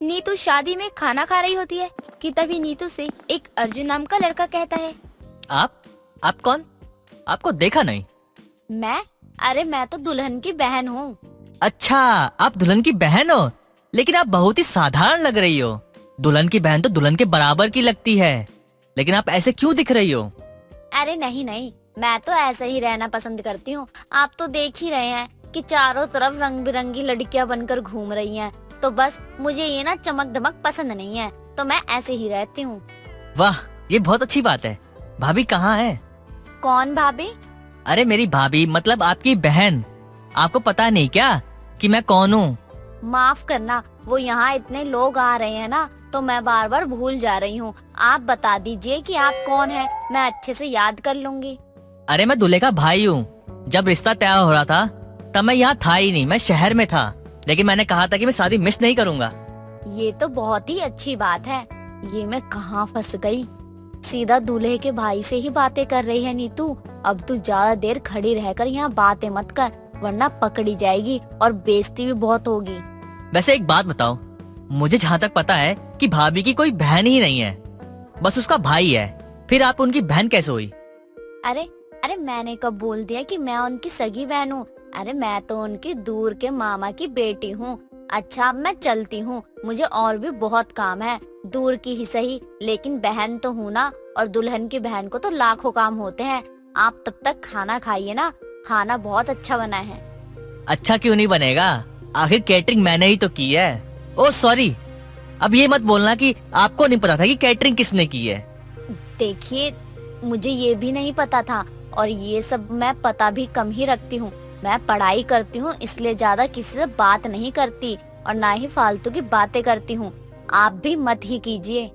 नीतू शादी में खाना खा रही होती है कि तभी नीतू से एक अर्जुन नाम का लड़का कहता है, आप कौन? आपको देखा नहीं। मैं? अरे मैं तो दुल्हन की बहन हूँ। अच्छा, आप दुल्हन की बहन हो, लेकिन आप बहुत ही साधारण लग रही हो। दुल्हन की बहन तो दुल्हन के बराबर की लगती है, लेकिन आप ऐसे क्यों दिख रही हो? अरे नहीं नहीं, मैं तो ऐसे ही रहना पसंद करती हूँ। आप तो देख ही रहे हैं कि चारों तरफ रंग बिरंगी लड़कियाँ बनकर घूम रही हैं, तो बस मुझे ये ना चमक दमक पसंद नहीं है, तो मैं ऐसे ही रहती हूँ। वाह, ये बहुत अच्छी बात है। भाभी कहाँ है? कौन भाभी? अरे मेरी भाभी मतलब आपकी बहन। आपको पता नहीं क्या कि मैं कौन हूँ? माफ करना, वो यहाँ इतने लोग आ रहे हैं ना, तो मैं बार बार भूल जा रही हूँ। आप बता दीजिए कि आप कौन हैं, मैं अच्छे से याद कर लूंगी। अरे मैं दूल्हे का भाई हूँ। जब रिश्ता तय हो रहा था तब मैं यहाँ था ही नहीं, मैं शहर में था, लेकिन मैंने कहा था कि मैं शादी मिस नहीं करूँगा। ये तो बहुत ही अच्छी बात है। ये मैं कहाँ फंस गई? सीधा दूल्हे के भाई से ही बातें कर रही है नीतू। अब तू ज्यादा देर खड़ी रहकर यहाँ बातें मत कर, वरना पकड़ी जाएगी और बेइज्जती भी बहुत होगी। वैसे एक बात बताओ, मुझे जहाँ तक पता है कि भाभी की कोई बहन ही नहीं है, बस उसका भाई है। फिर आप उनकी बहन कैसे हुई? अरे अरे मैंने कब बोल दिया कि मैं उनकी सगी बहन हूँ? अरे मैं तो उनकी दूर के मामा की बेटी हूँ। अच्छा अब मैं चलती हूँ, मुझे और भी बहुत काम है, दूर की ही सही, लेकिन बहन तो हूँ ना, और दुल्हन की बहन को तो लाखों काम होते हैं। आप तब तक खाना खाइए ना, खाना बहुत अच्छा बना है। अच्छा क्यों नहीं बनेगा, आखिर कैटरिंग मैंने ही तो की है। ओह सॉरी, अब ये मत बोलना कि आपको नहीं पता था कि कैटरिंग किसने की है। देखिए, मुझे ये भी नहीं पता था, और ये सब मैं पता भी कम ही रखती हूँ। मैं पढ़ाई करती हूँ, इसलिए ज्यादा किसी से बात नहीं करती, और ना ही फालतू की बातें करती हूँ। आप भी मत ही कीजिए।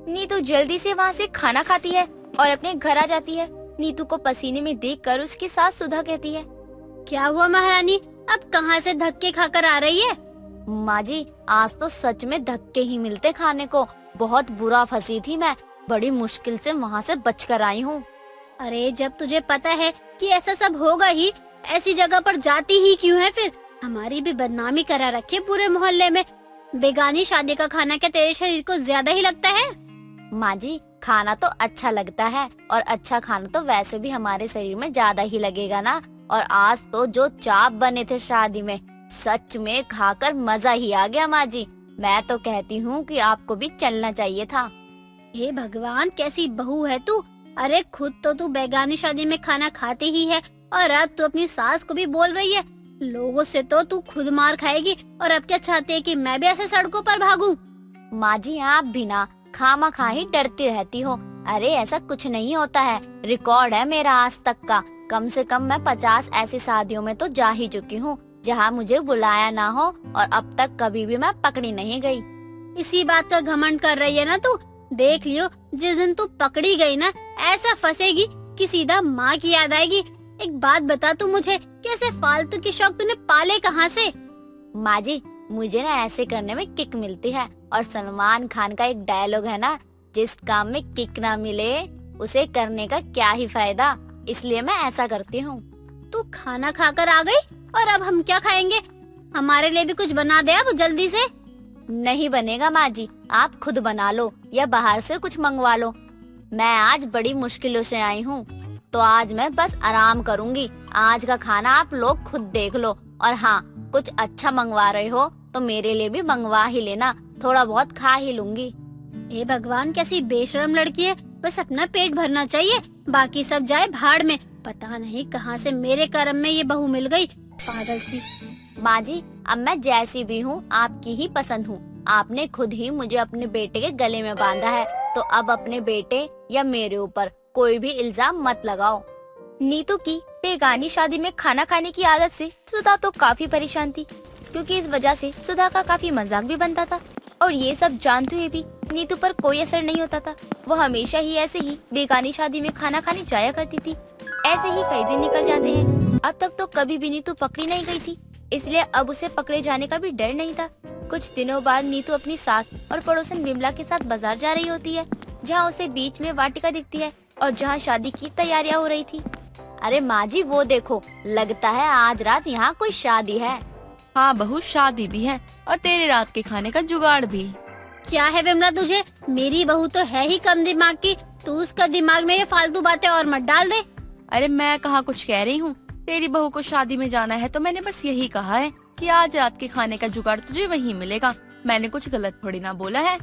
नीतू जल्दी से वहाँ से खाना खाती है और अपने घर आ जाती है। नीतू को पसीने में देखकर उसकी सास सुधा कहती है, क्या हुआ महारानी, अब कहाँ से धक्के खाकर आ रही है? माँ जी, आज तो सच में धक्के ही मिलते खाने को। बहुत बुरा फंसी थी मैं, बड़ी मुश्किल से वहाँ से बचकर आई हूँ। अरे जब तुझे पता है कि ऐसा सब होगा ही, ऐसी जगह पर जाती ही क्यों है फिर? हमारी भी बदनामी करा रखे पूरे मोहल्ले में। बेगानी शादी का खाना क्या तेरे शरीर को ज्यादा ही लगता है? माँ जी, खाना तो अच्छा लगता है, और अच्छा खाना तो वैसे भी हमारे शरीर में ज्यादा ही लगेगा ना। और आज तो जो चाप बने थे शादी में, सच में खाकर मजा ही आ गया माँ जी। मैं तो कहती हूँ कि आपको भी चलना चाहिए था। हे भगवान, कैसी बहू है तू। अरे खुद तो तू बेगानी शादी में खाना खाती ही है, और अब तू अपनी सास को भी बोल रही है। लोगों से तो तू खुद मार खाएगी, और अब क्या चाहते है कि मैं भी ऐसे सड़कों पर भागूं? माँ जी, आप भी ना खामा ही डरती रहती हो। अरे ऐसा कुछ नहीं होता है, रिकॉर्ड है मेरा आज तक का। कम से कम मैं 50 ऐसी शादियों में तो जा ही चुकी हूँ जहाँ मुझे बुलाया ना हो, और अब तक कभी भी मैं पकड़ी नहीं गई। इसी बात का घमंड कर रही है ना तू? देख लियो, जिस दिन तू पकड़ी गई ना, ऐसा फंसेगी कि सीधा माँ की याद आएगी। एक बात बता तू मुझे, कैसे फालतू के शौक तूने पाले कहाँ से? माँ जी, मुझे ना ऐसे करने में किक मिलती है, और सलमान खान का एक डायलॉग है ना, जिस काम में किक ना मिले उसे करने का क्या ही फायदा, इसलिए मैं ऐसा करती हूँ। तू खाना खाकर आ गई, और अब हम क्या खाएंगे? हमारे लिए भी कुछ बना दे अब जल्दी से। नहीं बनेगा माँ जी, आप खुद बना लो या बाहर से कुछ मंगवा लो। मैं आज बड़ी मुश्किलों से आई हूँ, तो आज मैं बस आराम करूँगी। आज का खाना आप लोग खुद देख लो, और हाँ, कुछ अच्छा मंगवा रहे हो तो मेरे लिए भी मंगवा ही लेना, थोड़ा बहुत खा ही लूंगी। हे भगवान, कैसी बेशरम लड़की है। बस अपना पेट भरना चाहिए, बाकी सब जाए भाड़ में। पता नहीं कहाँ से मेरे कर्म में ये बहू मिल गई, पागल सी। माँ जी, अब मैं जैसी भी हूँ आपकी ही पसंद हूँ। आपने खुद ही मुझे अपने बेटे के गले में बांधा है, तो अब अपने बेटे या मेरे ऊपर कोई भी इल्जाम मत लगाओ। नीतू की बेगानी शादी में खाना खाने की आदत से सुधा तो काफी परेशान थी, क्योंकि इस वजह से सुधा का काफी मजाक भी बनता था, और ये सब जानते हुए भी नीतू पर कोई असर नहीं होता था। वो हमेशा ही ऐसे ही बेगानी शादी में खाना खाने जाया करती थी। ऐसे ही कई दिन निकल जाते हैं। अब तक तो कभी भी नीतू पकड़ी नहीं गई थी, इसलिए अब उसे पकड़े जाने का भी डर नहीं था। कुछ दिनों बाद नीतू अपनी सास और पड़ोसन बिमला के साथ बाजार जा रही होती है, जहाँ उसे बीच में वाटिका दिखती है, और जहाँ शादी की तैयारियां हो रही थी। अरे माँ जी, वो देखो, लगता है आज रात यहाँ कोई शादी है। हाँ बहू, शादी भी है और तेरे रात के खाने का जुगाड़ भी। क्या है विमला तुझे? मेरी बहू तो है ही कम दिमाग की, तू उसका दिमाग में ये फालतू बातें और मत डाल दे। अरे मैं कहाँ कुछ कह रही हूँ, तेरी बहू को शादी में जाना है तो मैंने बस यही कहा है कि आज रात के खाने का जुगाड़ तुझे वहीं मिलेगा। मैंने कुछ गलत थोड़ी ना बोला है।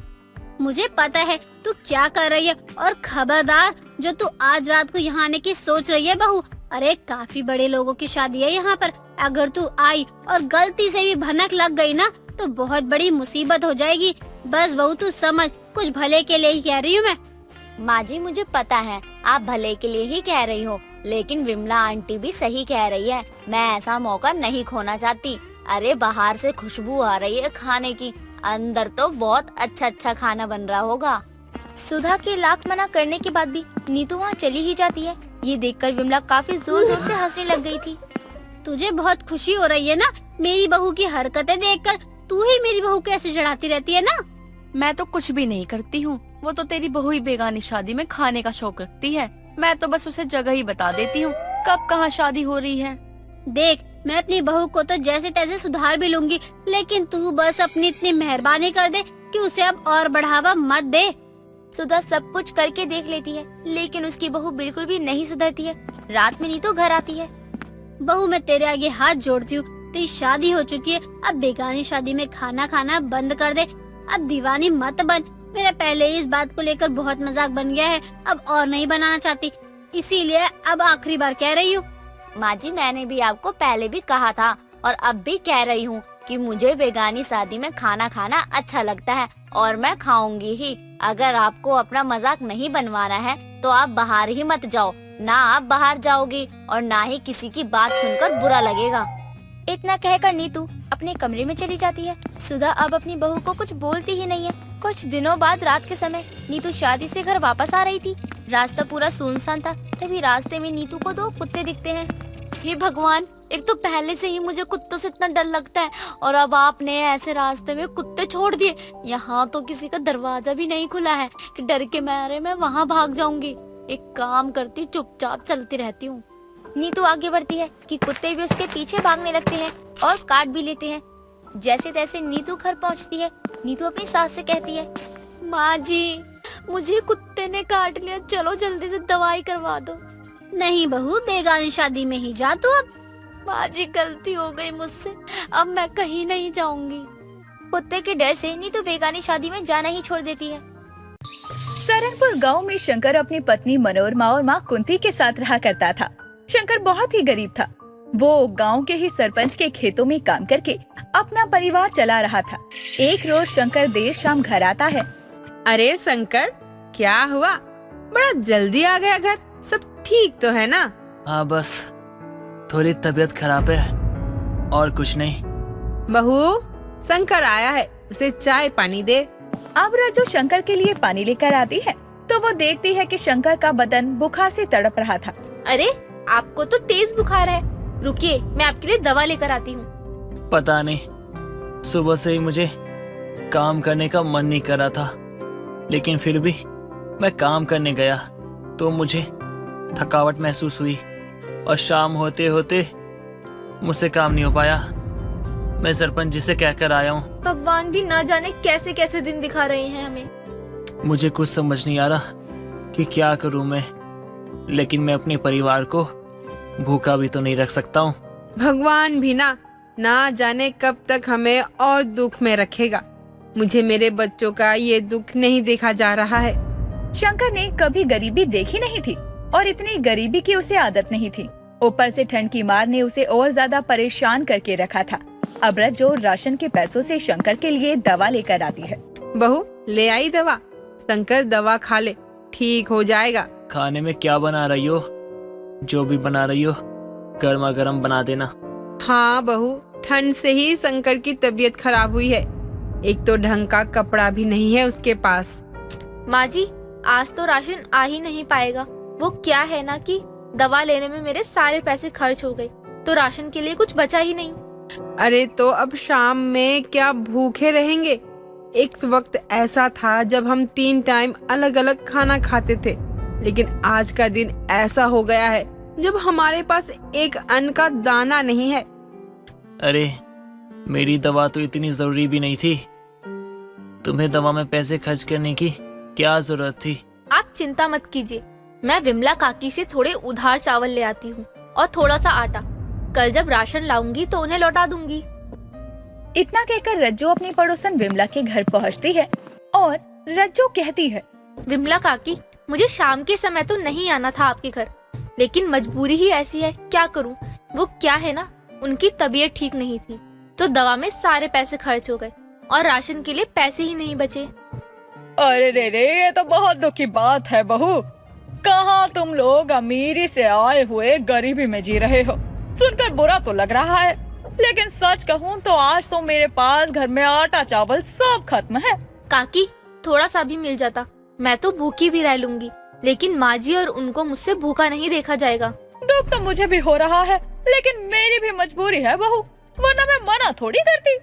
मुझे पता है तू क्या कर रही है, और खबरदार जो तू आज रात को यहाँ आने की सोच रही है बहू। अरे काफी बड़े लोगों की शादी है यहाँ पर, अगर तू आई और गलती से भी भनक लग गई ना तो बहुत बड़ी मुसीबत हो जाएगी। बस बहू तू समझ, कुछ भले के लिए ही कह रही हूँ मैं। माँ जी मुझे पता है आप भले के लिए ही कह रही हो, लेकिन विमला आंटी भी सही कह रही है। मैं ऐसा मौका नहीं खोना चाहती। अरे बाहर से खुशबू आ रही है खाने की, अंदर तो बहुत अच्छा अच्छा खाना बन रहा होगा। सुधा के लाख मना करने के बाद भी नीतू वहाँ चली ही जाती है। ये देखकर विमला काफी जोर जोर से हंसने लग गई थी। तुझे बहुत खुशी हो रही है ना मेरी बहू की हरकतें देखकर? तू ही मेरी बहू को ऐसे चढ़ाती रहती है ना। मैं तो कुछ भी नहीं करती हूँ, वो तो तेरी बहू ही बेगानी शादी में खाने का शौक रखती है। मैं तो बस उसे जगह ही बता देती हूँ कब कहाँ शादी हो रही है। देख मैं अपनी बहू को तो जैसे तैसे सुधार भी लूंगी, लेकिन तू बस अपनी इतनी मेहरबानी कर दे कि उसे अब और बढ़ावा मत दे। सुधा सब कुछ करके देख लेती है, लेकिन उसकी बहू बिल्कुल भी नहीं सुधरती है। रात में नीतू घर आती है। बहू मैं तेरे आगे हाथ जोड़ती हूँ, तेरी शादी हो चुकी है, अब बेगानी शादी में खाना खाना बंद कर दे। अब दीवानी मत बन। मेरा पहले ही इस बात को लेकर बहुत मजाक बन गया है, अब और नहीं बनाना चाहती, इसीलिए अब आखिरी बार कह रही हूँ। माँ जी मैंने भी आपको पहले भी कहा था और अब भी कह रही हूँ कि मुझे बेगानी शादी में खाना खाना अच्छा लगता है और मैं खाऊंगी ही। अगर आपको अपना मजाक नहीं बनवाना है तो आप बाहर ही मत जाओ। ना आप बाहर जाओगी और ना ही किसी की बात सुनकर बुरा लगेगा। इतना कहकर नीतू अपने कमरे में चली जाती है। सुधा अब अपनी बहू को कुछ बोलती ही नहीं है। कुछ दिनों बाद रात के समय नीतू शादी से घर वापस आ रही थी। रास्ता पूरा सुनसान था। तभी रास्ते में नीतू को 2 कुत्ते दिखते हैं। हे भगवान, एक तो पहले से ही मुझे कुत्तों से इतना डर लगता है और अब आपने ऐसे रास्ते में कुत्ते छोड़ दिए। यहाँ तो किसी का दरवाजा भी नहीं खुला है कि डर के मारे मैं वहाँ भाग जाऊंगी। एक काम करती, चुपचाप चलती रहती हूँ। नीतू आगे बढ़ती है कि कुत्ते भी उसके पीछे भागने लगते हैं और काट भी लेते हैं। जैसे तैसे नीतू घर पहुंचती है। नीतू अपनी सास से कहती है, माँ जी मुझे कुत्ते ने काट लिया, चलो जल्दी से दवाई करवा दो। नहीं बहू, बेगानी शादी में ही जा तू अब। माँ जी गलती हो गई मुझसे, अब मैं कहीं नहीं जाऊंगी। कुत्ते के डर से नीतू बेगानी शादी में जाना ही छोड़ देती है। सरनपुर गांव में शंकर अपनी पत्नी मनोरमा और माँ कुंती के साथ रहा करता था। शंकर बहुत ही गरीब था। वो गांव के ही सरपंच के खेतों में काम करके अपना परिवार चला रहा था। एक रोज शंकर देर शाम घर आता है। अरे शंकर, क्या हुआ? बड़ा जल्दी आ गया घर। सब ठीक तो है ना? हाँ बस थोड़ी तबीयत खराब है और कुछ नहीं। बहू, शंकर आया है, उसे चाय पानी दे। अब रज्जू शंकर के लिए पानी लेकर आती है तो वो देखती है कि शंकर का बदन बुखार से तड़प रहा था। अरे आपको तो तेज बुखार है, रुकिए मैं आपके लिए दवा लेकर आती हूँ। पता नहीं, सुबह से ही मुझे काम करने का मन नहीं कर रहा था, लेकिन फिर भी मैं काम करने गया तो मुझे थकावट महसूस हुई और शाम होते होते मुझसे काम नहीं हो पाया। मैं सरपंच जी से कहकर आया हूँ। भगवान भी ना जाने कैसे कैसे दिन दिखा रहे हैं हमें। मुझे कुछ समझ नहीं आ रहा कि क्या करूँ मैं, लेकिन मैं अपने परिवार को भूखा भी तो नहीं रख सकता हूँ। भगवान भी ना जाने कब तक हमें और दुख में रखेगा। मुझे मेरे बच्चों का ये दुख नहीं देखा जा रहा है। शंकर ने कभी गरीबी देखी नहीं थी और इतनी गरीबी की उसे आदत नहीं थी। ऊपर से ठंड की मार ने उसे और ज्यादा परेशान करके रखा था। अब रज्जू राशन के पैसों से शंकर के लिए दवा लेकर आती है। बहू ले आई दवा। शंकर दवा खा ले, ठीक हो जाएगा। खाने में क्या बना रही हो? जो भी बना रही हो गर्मा गर्म बना देना। हाँ बहू, ठंड से ही शंकर की तबीयत खराब हुई है। एक तो ढंग का कपड़ा भी नहीं है उसके पास। माँ जी आज तो राशन आ ही नहीं पाएगा। वो क्या है ना कि दवा लेने में मेरे सारे पैसे खर्च हो गए तो राशन के लिए कुछ बचा ही नहीं। अरे तो अब शाम में क्या भूखे रहेंगे? एक वक्त ऐसा था जब हम 3 टाइम अलग अलग खाना खाते थे, लेकिन आज का दिन ऐसा हो गया है जब हमारे पास एक अन्न का दाना नहीं है। अरे मेरी दवा तो इतनी जरूरी भी नहीं थी। तुम्हें दवा में पैसे खर्च करने की क्या जरूरत थी? आप चिंता मत कीजिए, मैं विमला काकी से थोड़े उधार चावल ले आती हूँ और थोड़ा सा आटा। कल जब राशन लाऊंगी तो उन्हें लौटा दूंगी। इतना कहकर रज्जो अपनी पड़ोसन विमला के घर पहुंचती है और रज्जो कहती है, विमला काकी, मुझे शाम के समय तो नहीं आना था आपके घर, लेकिन मजबूरी ही ऐसी है, क्या करूं। वो क्या है ना, उनकी तबीयत ठीक नहीं थी तो दवा में सारे पैसे खर्च हो गए और राशन के लिए पैसे ही नहीं बचे। अरे रे, ये तो बहुत दुख की बात है बहू। कहाँ तुम लोग अमीरी से आए हुए गरीबी में जी रहे हो। सुनकर बुरा तो लग रहा है, लेकिन सच कहूँ तो आज तो मेरे पास घर में आटा चावल सब खत्म है। काकी, थोड़ा सा भी मिल जाता, मैं तो भूखी भी रह लूंगी, लेकिन माँ जी और उनको मुझसे भूखा नहीं देखा जाएगा। दुख तो मुझे भी हो रहा है, लेकिन मेरी भी मजबूरी है बहू, वरना मैं मना थोड़ी करती।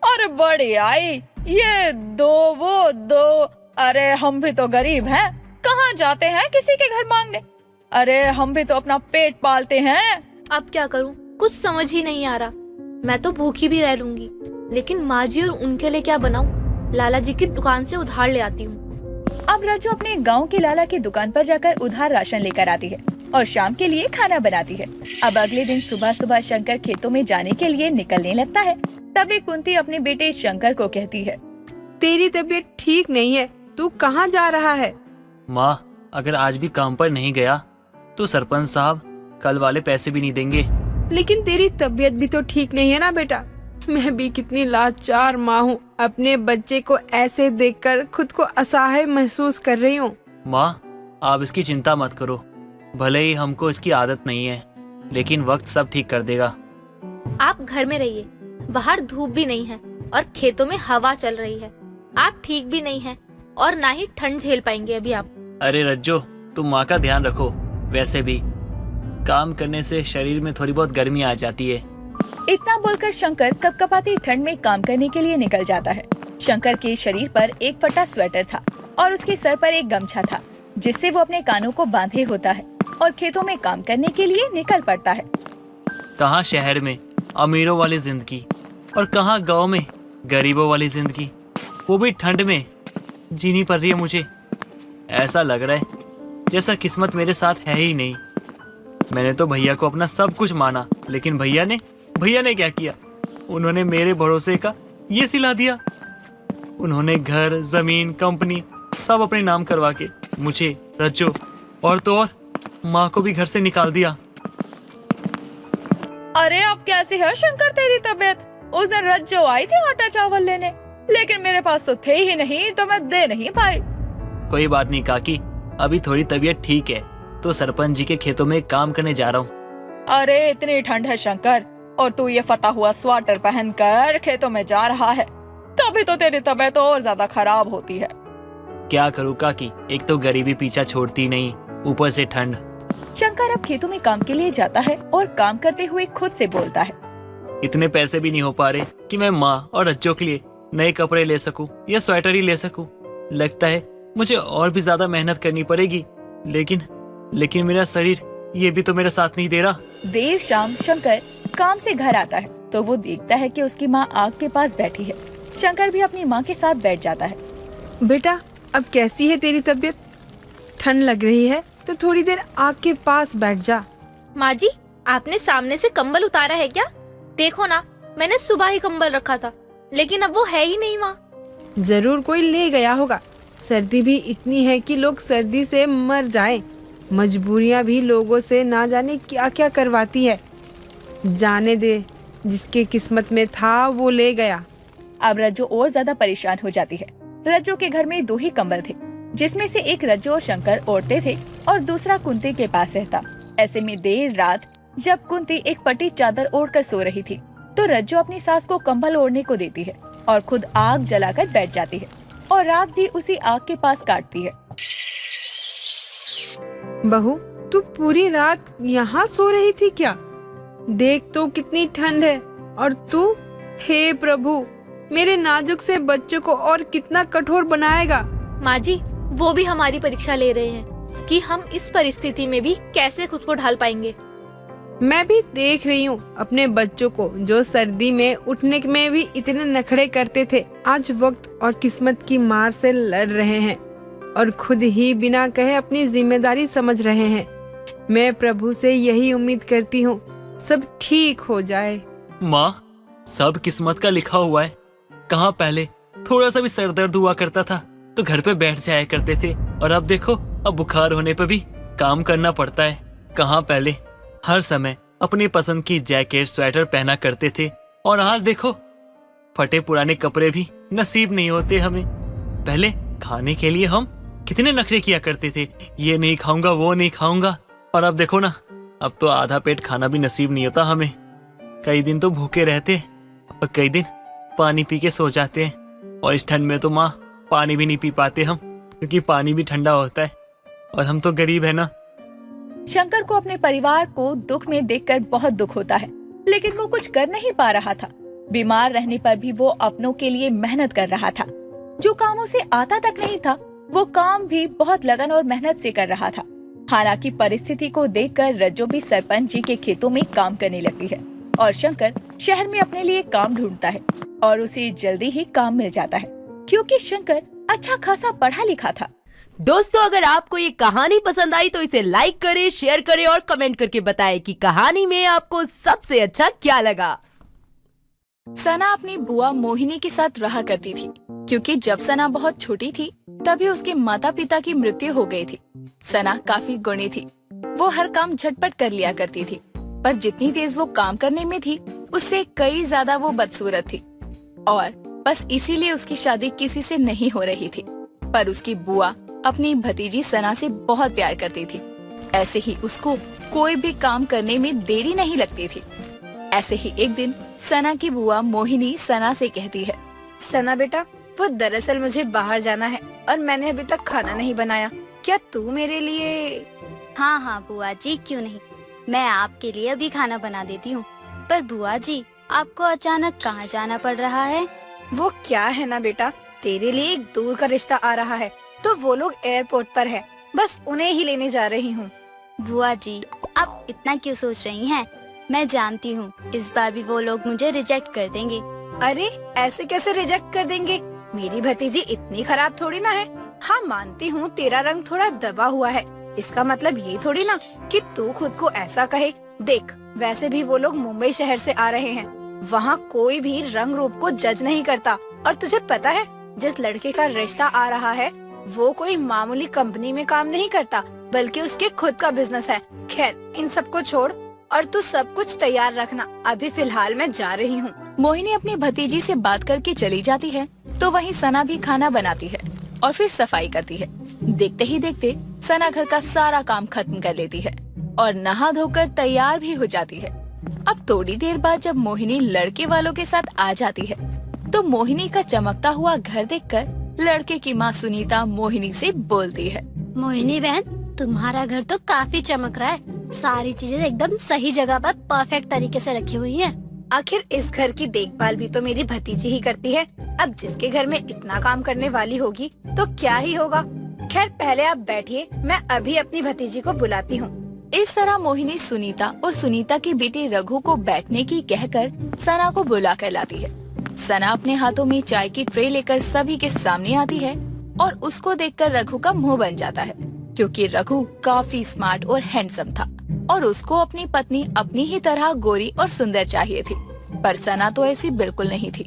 अरे बड़ी आई, ये दो वो दो। अरे हम भी तो गरीब हैं, कहाँ जाते हैं किसी के घर मांगने। अरे हम भी तो अपना पेट पालते हैं। अब क्या करूं, कुछ समझ ही नहीं आ रहा। मैं तो भूखी भी रह लूंगी, लेकिन माँ जी और उनके लिए क्या बनाऊं? लाला जी की दुकान से उधार ले आती हूँ। अब रज्जो अपने गांव के लाला की दुकान पर जाकर उधार राशन लेकर आती है और शाम के लिए खाना बनाती है। अब अगले दिन सुबह सुबह शंकर खेतों में जाने के लिए निकलने लगता है। तभी कुंती अपने बेटे शंकर को कहती है, तेरी तबीयत ठीक नहीं है, तू कहाँ जा रहा है? माँ, अगर आज भी काम पर नहीं गया तो सरपंच साहब कल वाले पैसे भी नहीं देंगे। लेकिन तेरी तबीयत भी तो ठीक नहीं है ना बेटा। मैं भी कितनी लाचार माँ हूँ, अपने बच्चे को ऐसे देखकर खुद को असहाय महसूस कर रही हूँ। माँ, आप इसकी चिंता मत करो, भले ही हमको इसकी आदत नहीं है, लेकिन वक्त सब ठीक कर देगा। आप घर में रहिए, बाहर धूप भी नहीं है और खेतों में हवा चल रही है। आप ठीक भी नहीं है और ना ही ठंड झेल पाएंगे अभी आप। अरे रज्जो, तुम माँ का ध्यान रखो। वैसे भी काम करने से शरीर में थोड़ी बहुत गर्मी आ जाती है। इतना बोलकर शंकर कपकपाती ठंड में काम करने के लिए निकल जाता है। शंकर के शरीर पर एक फटा स्वेटर था और उसके सर पर एक गमछा था, जिससे वो अपने कानों को बांधे होता है और खेतों में काम करने के लिए निकल पड़ता है। कहाँ शहर में अमीरों वाली जिंदगी और कहाँ गांव में गरीबों वाली जिंदगी, वो भी ठंड में जीनी पड़ रही है मुझे। ऐसा लग रहा है जैसा किस्मत मेरे साथ है ही नहीं। मैंने तो भैया को अपना सब कुछ माना, लेकिन भैया ने क्या किया? उन्होंने मेरे भरोसे का ये सिला दिया। उन्होंने घर, जमीन, कंपनी सब अपने नाम करवा के मुझे, रज्जो और तो और माँ को भी घर से निकाल दिया। अरे अब कैसी है शंकर तेरी तबीयत? उस दिन रज्जो आई थी आटा चावल लेने, लेकिन मेरे पास तो थे ही नहीं तो मैं दे नहीं पाई। कोई बात नहीं काकी, अभी थोड़ी तबीयत ठीक है तो सरपंच जी के खेतों में काम करने जा रहा हूँ। अरे इतनी ठंड है शंकर, और तू ये फटा हुआ स्वेटर पहनकर खेतों में जा रहा है, तभी तो तेरी तबीयत और ज्यादा खराब होती है। क्या करूँ काकी, एक तो गरीबी पीछा छोड़ती नहीं, ऊपर से ठंड। शंकर अब खेतों में काम के लिए जाता है और काम करते हुए खुद से बोलता है, इतने पैसे भी नहीं हो पा रहे कि मैं माँ और बच्चों के लिए नए कपड़े ले सकूं या स्वेटर ही ले सकूं। लगता है मुझे और भी ज्यादा मेहनत करनी पड़ेगी, लेकिन मेरा शरीर ये भी तो मेरा साथ नहीं दे रहा। देर शाम शंकर काम से घर आता है तो वो देखता है कि उसकी माँ आग के पास बैठी है। शंकर भी अपनी माँ के साथ बैठ जाता है। बेटा, अब कैसी है तेरी तबीयत? ठंड लग रही है तो थोड़ी देर आग के पास बैठ जा। माँ जी, आपने सामने से कंबल उतारा है क्या? देखो ना, मैंने सुबह ही कंबल रखा था, लेकिन अब वो है ही नहीं वहाँ। जरूर कोई ले गया होगा। सर्दी भी इतनी है कि लोग सर्दी से मर जाएं। मजबूरियां भी लोगों से ना जाने क्या क्या करवाती है। जाने दे, जिसके किस्मत में था वो ले गया। अब रज्जो और ज्यादा परेशान हो जाती है। रज्जो के घर में 2 ही कंबल थे, जिसमें से एक रज्जो और शंकर ओढ़ते थे और दूसरा कुंती के पास रहता। ऐसे में देर रात जब कुंती एक पटी चादर ओढ़कर सो रही थी तो रज्जो अपनी सास को कंबल ओढ़ने को देती है और खुद आग जलाकर बैठ जाती है और रात भी उसी आग के पास काटती है। बहू, तू पूरी रात यहाँ सो रही थी क्या? देख तो कितनी ठंड है, और तू, हे प्रभु, मेरे नाजुक से बच्चों को और कितना कठोर बनाएगा। माँ जी, वो भी हमारी परीक्षा ले रहे हैं कि हम इस परिस्थिति में भी कैसे खुद को ढाल पाएंगे। मैं भी देख रही हूँ अपने बच्चों को जो सर्दी में उठने में भी इतने नखरे करते थे, आज वक्त और किस्मत की मार से लड़ रहे हैं और खुद ही बिना कहे अपनी जिम्मेदारी समझ रहे हैं। मैं प्रभु से यही उम्मीद करती हूँ सब ठीक हो जाए। माँ, सब किस्मत का लिखा हुआ है। कहाँ पहले थोड़ा सा भी सर दर्द हुआ करता था तो घर पे बैठ जाया करते थे, और अब देखो, अब बुखार होने पे भी काम करना पड़ता है। कहाँ पहले हर समय अपनी पसंद की जैकेट स्वेटर पहना करते थे, और आज देखो फटे पुराने कपड़े भी नसीब नहीं होते हमें। पहले खाने के लिए हम कितने नखरे किया करते थे, ये नहीं खाऊंगा वो नहीं खाऊंगा, और अब देखो ना, अब तो आधा पेट खाना भी नसीब नहीं होता हमें। कई दिन तो भूखे रहते और कई दिन पानी पी के सो जाते हैं, और इस ठंड में तो माँ पानी भी नहीं पी पाते हम, क्योंकि पानी भी ठंडा होता है और हम तो गरीब है ना। शंकर को अपने परिवार को दुख में देखकर बहुत दुख होता है, लेकिन वो कुछ कर नहीं पा रहा था। बीमार रहने पर भी वो अपनों के लिए मेहनत कर रहा था। जो काम उसे आता तक नहीं था, वो काम भी बहुत लगन और मेहनत से कर रहा था। हालांकि परिस्थिति को देखकर रज्जो भी सरपंच जी के खेतों में काम करने लगती है, और शंकर शहर में अपने लिए काम ढूंढता है, और उसे जल्दी ही काम मिल जाता है, क्योंकि शंकर अच्छा खासा पढ़ा लिखा था। दोस्तों, अगर आपको ये कहानी पसंद आई तो इसे लाइक करें, शेयर करें और कमेंट करके बताएं कि कहानी में आपको सबसे अच्छा क्या लगा। सना अपनी बुआ मोहिनी के साथ रहा करती थी, क्योंकि जब सना बहुत छोटी थी तभी उसके माता पिता की मृत्यु हो गई थी। सना काफी गुणी थी, वो हर काम झटपट कर लिया करती थी, पर जितनी तेज वो काम करने में थी उससे कई ज्यादा वो बदसूरत थी, और बस इसीलिए उसकी शादी किसी से नहीं हो रही थी। पर उसकी बुआ अपनी भतीजी सना से बहुत प्यार करती थी, ऐसे ही उसको कोई भी काम करने में देरी नहीं लगती थी। ऐसे ही एक दिन सना की बुआ मोहिनी सना से कहती है, सना बेटा, वो दरअसल मुझे बाहर जाना है और मैंने अभी तक खाना नहीं बनाया, क्या तू मेरे लिए? हाँ हाँ बुआ जी, क्यों नहीं, मैं आपके लिए अभी खाना बना देती हूँ। पर बुआ जी, आपको अचानक कहाँ जाना पड़ रहा है? वो क्या है ना बेटा, तेरे लिए एक दूर का रिश्ता आ रहा है, तो वो लोग एयरपोर्ट पर है, बस उन्हें ही लेने जा रही हूँ। बुआ जी, आप इतना क्यों सोच रही हैं? मैं जानती हूँ इस बार भी वो लोग मुझे रिजेक्ट कर देंगे। अरे ऐसे कैसे रिजेक्ट कर देंगे, मेरी भतीजी इतनी खराब थोड़ी ना है। हाँ मानती हूँ तेरा रंग थोड़ा दबा हुआ है, इसका मतलब ये थोड़ी ना कि तू खुद को ऐसा कहे। देख, वैसे भी वो लोग मुंबई शहर से आ रहे हैं, वहाँ कोई भी रंग रूप को जज नहीं करता, और तुझे पता है जिस लड़के का रिश्ता आ रहा है वो कोई मामूली कंपनी में काम नहीं करता, बल्कि उसके खुद का बिजनेस है। खैर इन सबको छोड़ और तू सब कुछ तैयार रखना, अभी फिलहाल मैं जा रही हूँ। मोहिनी अपनी भतीजी से बात करके चली जाती है, तो वहीं सना भी खाना बनाती है और फिर सफाई करती है। देखते ही देखते सना घर का सारा काम खत्म कर लेती है और नहा धोकर तैयार भी हो जाती है। अब थोड़ी देर बाद जब मोहिनी लड़के वालों के साथ आ जाती है, तो मोहिनी का चमकता हुआ घर देखकर लड़के की माँ सुनीता मोहिनी से बोलती है, मोहिनी बहन, तुम्हारा घर तो काफी चमक रहा है, सारी चीजें एकदम सही जगह पर परफेक्ट तरीके से रखी हुई हैं। आखिर इस घर की देखभाल भी तो मेरी भतीजी ही करती है, अब जिसके घर में इतना काम करने वाली होगी तो क्या ही होगा। खैर पहले आप बैठिए, मैं अभी अपनी भतीजी को बुलाती हूँ। इस तरह मोहिनी सुनीता और सुनीता के बेटे रघु को बैठने की कहकर सना को बुला कर लाती है। सना अपने हाथों में चाय की ट्रे लेकर सभी के सामने आती है और उसको देखकर रघु का मुंह बन जाता है, क्योंकि रघु काफी स्मार्ट और हैंडसम था और उसको अपनी पत्नी अपनी ही तरह गोरी और सुंदर चाहिए थी। पर सना तो ऐसी बिल्कुल नहीं थी।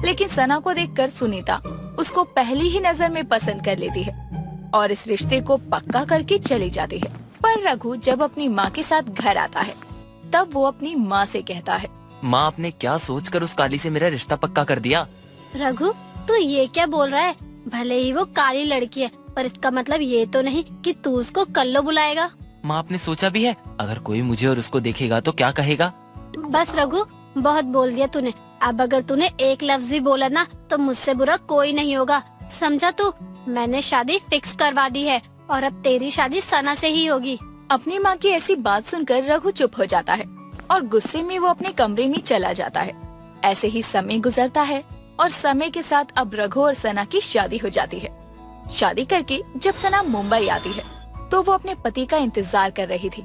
लेकिन सना को देखकर सुनीता उसको पहली ही नजर में पसंद कर लेती है और इस रिश्ते को पक्का करके चली जाती है। पर रघु जब अपनी माँ के साथ घर आता है, तब वो अपनी माँ से कहता है, माँ, आपने क्या सोचकर उस काली से मेरा रिश्ता पक्का कर दिया? रघु, तू ये क्या बोल रहा है? भले ही वो काली लड़की है, पर इसका मतलब ये तो नहीं कि तू उसको कल्लो बुलाएगा। माँ, आपने सोचा भी है अगर कोई मुझे और उसको देखेगा तो क्या कहेगा? बस रघु, बहुत बोल दिया तूने। अब अगर तूने एक लफ्ज भी बोला ना तो मुझसे बुरा कोई नहीं होगा, समझा तू? मैंने शादी फिक्स करवा दी है और अब तेरी शादी सना से ही होगी। अपनी माँ की ऐसी बात सुनकर रघु चुप हो जाता है और गुस्से में वो अपने कमरे में चला जाता है। ऐसे ही समय गुजरता है और समय के साथ अब रघु और सना की शादी हो जाती है। शादी करके जब सना मुंबई आती है तो वो अपने पति का इंतजार कर रही थी।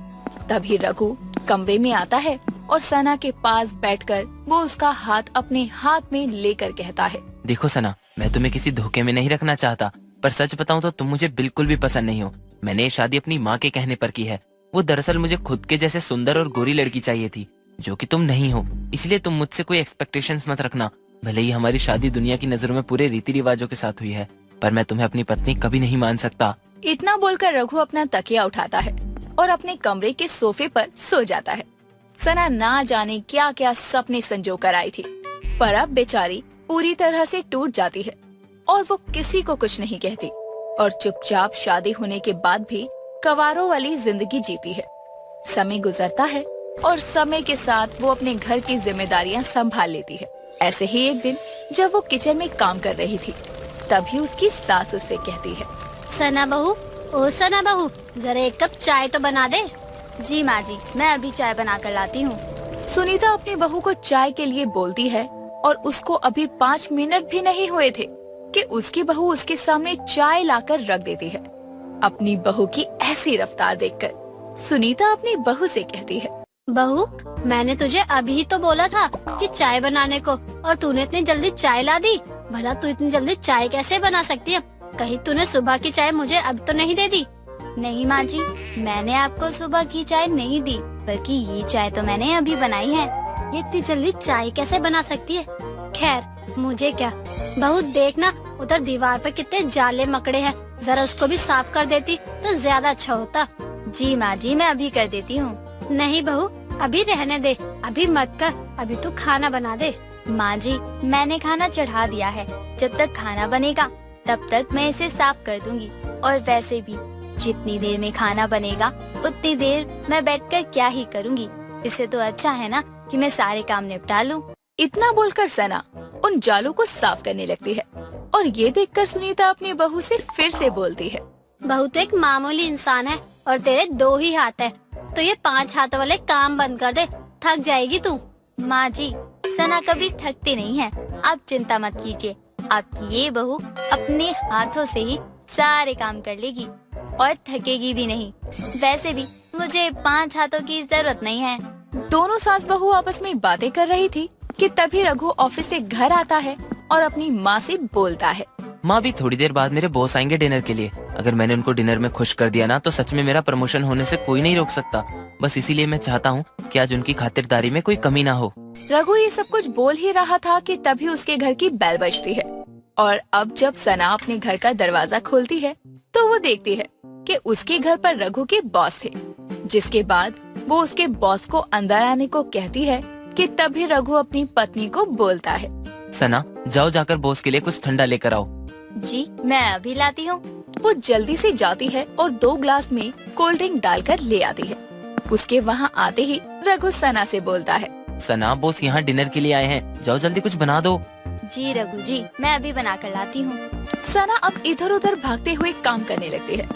तभी रघु कमरे में आता है और सना के पास बैठकर वो उसका हाथ अपने हाथ में लेकर कहता है, देखो सना, मैं तुम्हें किसी धोखे में नहीं रखना चाहता, पर सच बताऊं तो तुम मुझे बिल्कुल भी पसंद नहीं हो। मैंने ये शादी अपनी माँ के कहने पर की है। वो दरअसल मुझे खुद के जैसे सुंदर और गोरी लड़की चाहिए थी, जो कि तुम नहीं हो। इसलिए तुम मुझसे कोई एक्सपेक्टेशंस मत रखना। भले ही हमारी शादी दुनिया की नजरों में पूरे रीति रिवाजों के साथ हुई है, पर मैं तुम्हें अपनी पत्नी कभी नहीं मान सकता। इतना बोलकर रघु अपना तकिया उठाता है और अपने कमरे के सोफे पर सो जाता है। सना ना जाने क्या क्या सपने संजो कर आई थी, पर अब बेचारी पूरी तरह से टूट जाती है और वो किसी को कुछ नहीं कहती और चुपचाप शादी होने के बाद भी कवारों वाली जिंदगी जीती है। समय गुजरता है और समय के साथ वो अपने घर की जिम्मेदारियां संभाल लेती है। ऐसे ही एक दिन जब वो किचन में काम कर रही थी, तभी उसकी सास उससे कहती है, सना बहू, ओ सना बहू, जरा एक कप चाय तो बना दे। जी माँ जी, मैं अभी चाय बना कर लाती हूँ। सुनीता अपनी बहू को चाय के लिए बोलती है और उसको अभी 5 मिनट भी नहीं हुए थे कि उसकी बहू उसके सामने चाय लाकर रख देती है। अपनी बहू की ऐसी रफ्तार देखकर सुनीता अपनी बहू से कहती है, बहू, मैंने तुझे अभी तो बोला था कि चाय बनाने को, और तूने इतनी जल्दी चाय ला दी। भला तू इतनी जल्दी चाय कैसे बना सकती है? कहीं तूने सुबह की चाय मुझे अब तो नहीं दे दी? नहीं माँ जी, मैंने आपको सुबह की चाय नहीं दी, बल्कि ये चाय तो मैंने अभी बनाई है। ये इतनी जल्दी चाय कैसे बना सकती है? खैर, मुझे क्या। बहू देखना, उधर दीवार पर कितने जाले मकड़े हैं, जरा उसको भी साफ कर देती तो ज्यादा अच्छा होता। जी माँ जी, मैं अभी कर देती हूँ। नहीं बहू, अभी रहने दे, अभी मत कर, अभी तू खाना बना दे। माँ जी, मैंने खाना चढ़ा दिया है। जब तक खाना बनेगा तब तक मैं इसे साफ कर दूंगी। और वैसे भी जितनी देर में खाना बनेगा उतनी देर मैं बैठकर क्या ही करूंगी। इससे तो अच्छा है ना कि मैं सारे काम निपटा लूं। इतना बोलकर सना उन जालों को साफ करने लगती है और ये देखकर सुनीता अपनी बहू से फिर से बोलती है, बहू तो एक मामूली इंसान है और तेरे 2 ही हाथ है, तो ये 5 हाथों वाले काम बंद कर दे, थक जाएगी तू। माँ जी, सना कभी थकती नहीं है, आप चिंता मत कीजिए। आपकी ये बहू अपने हाथों से ही सारे काम कर लेगी और थकेगी भी नहीं। वैसे भी मुझे 5 हाथों की जरूरत नहीं है। दोनों सास बहू आपस में बातें कर रही थी कि तभी रघु ऑफिस से घर आता है और अपनी माँ से बोलता है, माँ, भी थोड़ी देर बाद मेरे बॉस आएंगे डिनर के लिए। अगर मैंने उनको डिनर में खुश कर दिया ना, तो सच में मेरा प्रमोशन होने से कोई नहीं रोक सकता। बस इसीलिए मैं चाहता हूँ कि आज उनकी खातिरदारी में कोई कमी ना हो। रघु ये सब कुछ बोल ही रहा था कि तभी उसके घर की बेल बजती है और अब जब सना अपने घर का दरवाजा खोलती है तो वो देखती है कि उसके घर पर रघु के बॉस थे। जिसके बाद वो उसके बॉस को अंदर आने को कहती है कि तभी रघु अपनी पत्नी को बोलता है, सना, जाओ जाकर बॉस के लिए कुछ ठंडा लेकर आओ। जी, मैं अभी लाती हूँ। वो जल्दी से जाती है और 2 ग्लास में कोल्ड ड्रिंक डालकर ले आती है। उसके वहाँ आते ही रघु सना से बोलता है, सना, बॉस यहाँ डिनर के लिए आए हैं, जाओ जल्दी कुछ बना दो। जी रघु जी, मैं अभी बना कर लाती हूँ। सना अब इधर उधर भागते हुए काम करने लगती है।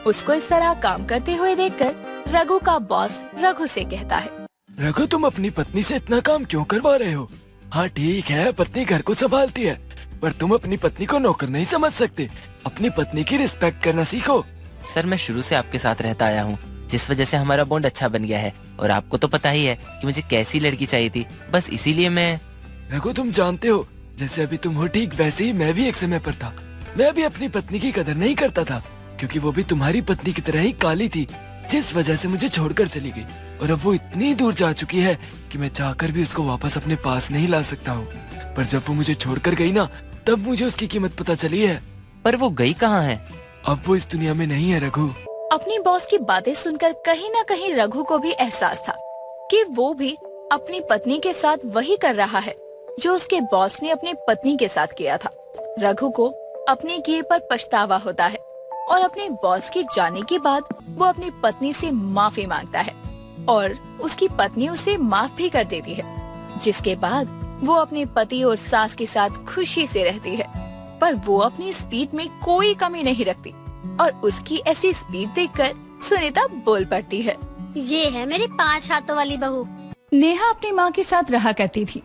उसको इस तरह काम करते हुए देखकर रघु का बॉस रघु से कहता है, रघु, तुम अपनी पत्नी से इतना काम क्यों करवा रहे हो? हाँ ठीक है, पत्नी घर को संभालती है, पर तुम अपनी पत्नी को नौकर नहीं समझ सकते। अपनी पत्नी की रिस्पेक्ट करना सीखो। सर, मैं शुरू से आपके साथ रहता आया हूँ, जिस वजह से हमारा बॉन्ड अच्छा बन गया है। और आपको तो पता ही है कि मुझे कैसी लड़की चाहिए थी, बस इसीलिए मैं। रघु, तुम जानते हो, जैसे अभी तुम हो ठीक वैसे ही मैं भी एक समय पर था। मैं भी अपनी पत्नी की कदर नहीं करता था, क्योंकि वो भी तुम्हारी पत्नी की तरह ही काली थी, जिस वजह से मुझे छोड़कर चली गई। और अब वो इतनी दूर जा चुकी है कि मैं चाहकर भी उसको वापस अपने पास नहीं ला सकता हूँ। पर जब वो मुझे छोड़कर गई ना, तब मुझे उसकी कीमत पता चली है। पर वो गई कहाँ है? अब वो इस दुनिया में नहीं है रघु। अपनी बॉस की बातें सुनकर कहीं न कहीं रघु को भी एहसास था कि वो भी अपनी पत्नी के साथ वही कर रहा है जो उसके बॉस ने अपनी पत्नी के साथ किया था। रघु को अपने किए पर पछतावा होता है और अपने बॉस के जाने के बाद वो अपनी पत्नी से माफी मांगता है और उसकी पत्नी उसे माफ भी कर देती है। जिसके बाद वो अपने पति और सास के साथ खुशी से रहती है। पर वो अपनी स्पीड में कोई कमी नहीं रखती और उसकी ऐसी स्पीड देखकर सुनीता बोल पड़ती है, ये है मेरी 5 हाथों वाली बहू। नेहा अपनी माँ के साथ रहा करती थी